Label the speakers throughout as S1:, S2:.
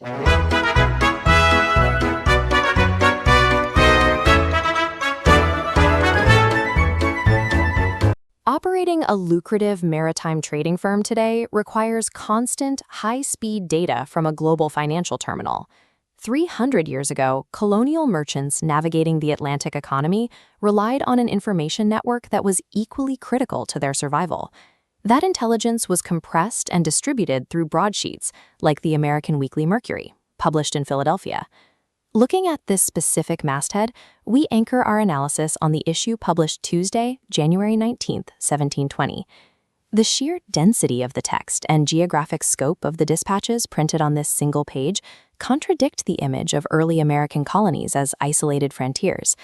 S1: Operating a lucrative maritime trading firm today requires constant, high-speed data from a global financial terminal. 300 years ago, colonial merchants navigating the Atlantic economy relied on an information network that was equally critical to their survival. That intelligence was compressed and distributed through broadsheets, like the American Weekly Mercury, published in Philadelphia. Looking at this specific masthead, we anchor our analysis on the issue published Tuesday, January 19, 1720. The sheer density of the text and geographic scope of the dispatches printed on this single page contradict the image of early American colonies as isolated frontiers.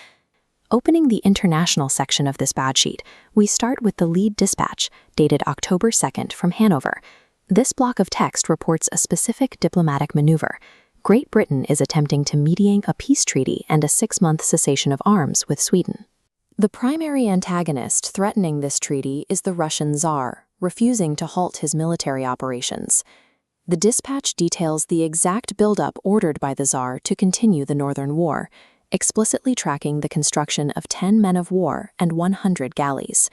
S1: Opening the international section of this broadsheet, we start with the lead dispatch, dated October 2nd from Hanover. This block of text reports a specific diplomatic maneuver. Great Britain is attempting to mediate a peace treaty and a 6-month cessation of arms with Sweden. The primary antagonist threatening this treaty is the Russian Tsar, refusing to halt his military operations. The dispatch details the exact buildup ordered by the Tsar to continue the Northern War, explicitly tracking the construction of 10 men of war and 100 galleys.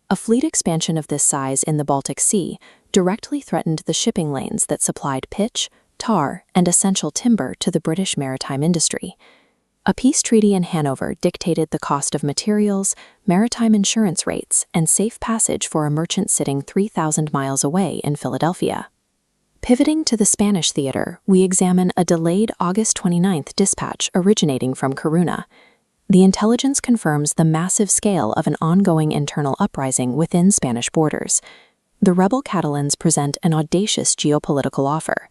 S1: A fleet expansion of this size in the Baltic Sea directly threatened the shipping lanes that supplied pitch, tar, and essential timber to the British maritime industry. A peace treaty in Hanover dictated the cost of materials, maritime insurance rates, and safe passage for a merchant sitting 3,000 miles away in Philadelphia. Pivoting to the Spanish theater, we examine a delayed August 29th dispatch originating from Corunna. The intelligence confirms the massive scale of an ongoing internal uprising within Spanish borders. The rebel Catalans present an audacious geopolitical offer.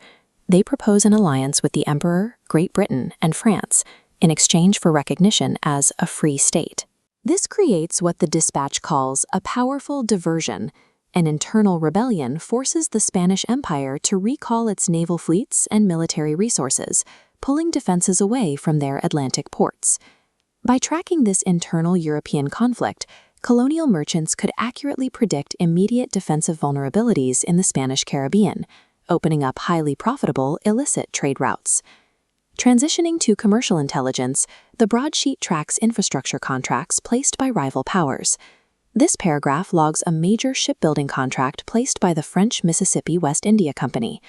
S1: They propose an alliance with the Emperor, Great Britain, and France in exchange for recognition as a free state. This creates what the dispatch calls a powerful diversion. An internal rebellion forces the Spanish Empire to recall its naval fleets and military resources, pulling defenses away from their Atlantic ports. By tracking this internal European conflict, colonial merchants could accurately predict immediate defensive vulnerabilities in the Spanish Caribbean, opening up highly profitable, illicit trade routes. Transitioning to commercial intelligence, the broadsheet tracks infrastructure contracts placed by rival powers. This paragraph logs a major shipbuilding contract placed by the French Mississippi West India Company.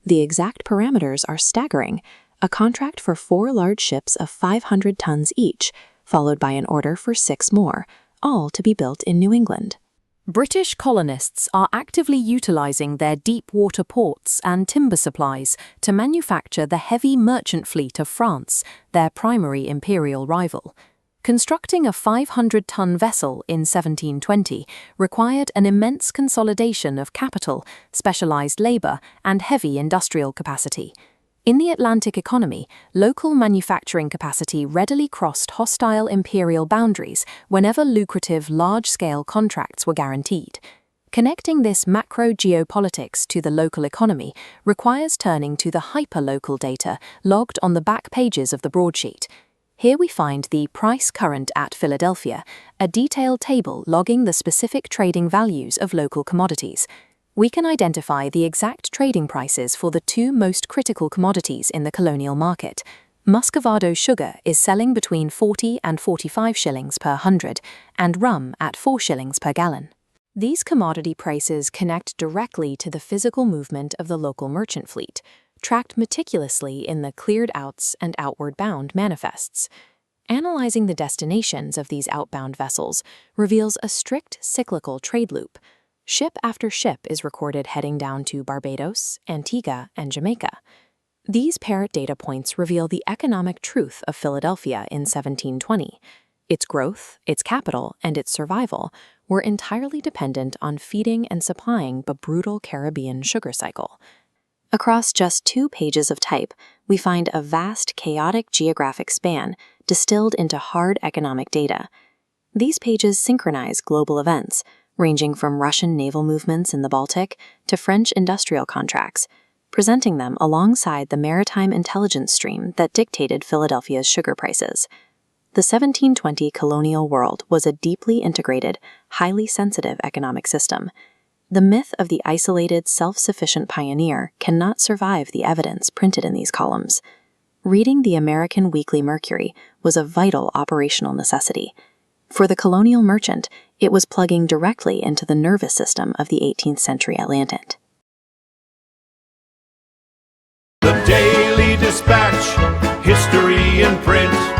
S1: The exact parameters are staggering: a contract for 4 large ships of 500 tons each, followed by an order for 6 more, all to be built in New England.
S2: British colonists are actively utilizing their deep water ports and timber supplies to manufacture the heavy merchant fleet of France, their primary imperial rival. Constructing a 500-ton vessel in 1720 required an immense consolidation of capital, specialized labor, and heavy industrial capacity. In the Atlantic economy, local manufacturing capacity readily crossed hostile imperial boundaries whenever lucrative large-scale contracts were guaranteed. Connecting this macro geopolitics to the local economy requires turning to the hyperlocal data logged on the back pages of the broadsheet. Here we find the price current at Philadelphia, a detailed table logging the specific trading values of local commodities. We can identify the exact trading prices for the 2 most critical commodities in the colonial market. Muscovado sugar is selling between 40 and 45 shillings per hundred, and rum at 4 shillings per gallon. These commodity prices connect directly to the physical movement of the local merchant fleet, tracked meticulously in the cleared outs and outward bound manifests. Analyzing the destinations of these outbound vessels reveals a strict cyclical trade loop. Ship after ship is recorded heading down to Barbados, Antigua, and Jamaica. These parrot data points reveal the economic truth of Philadelphia in 1720. Its growth, its capital, and its survival were entirely dependent on feeding and supplying the brutal Caribbean sugar cycle. Across just 2 pages of type, we find a vast, chaotic geographic span distilled into hard economic data. These pages synchronize global events, ranging from Russian naval movements in the Baltic to French industrial contracts, presenting them alongside the maritime intelligence stream that dictated Philadelphia's sugar prices. The 1720 colonial world was a deeply integrated, highly sensitive economic system.
S1: The myth of the isolated, self-sufficient pioneer cannot survive the evidence printed in these columns. Reading the American Weekly Mercury was a vital operational necessity. For the colonial merchant, it was plugging directly into the nervous system of the 18th century Atlantic.
S3: The Daily Dispatch, history in print.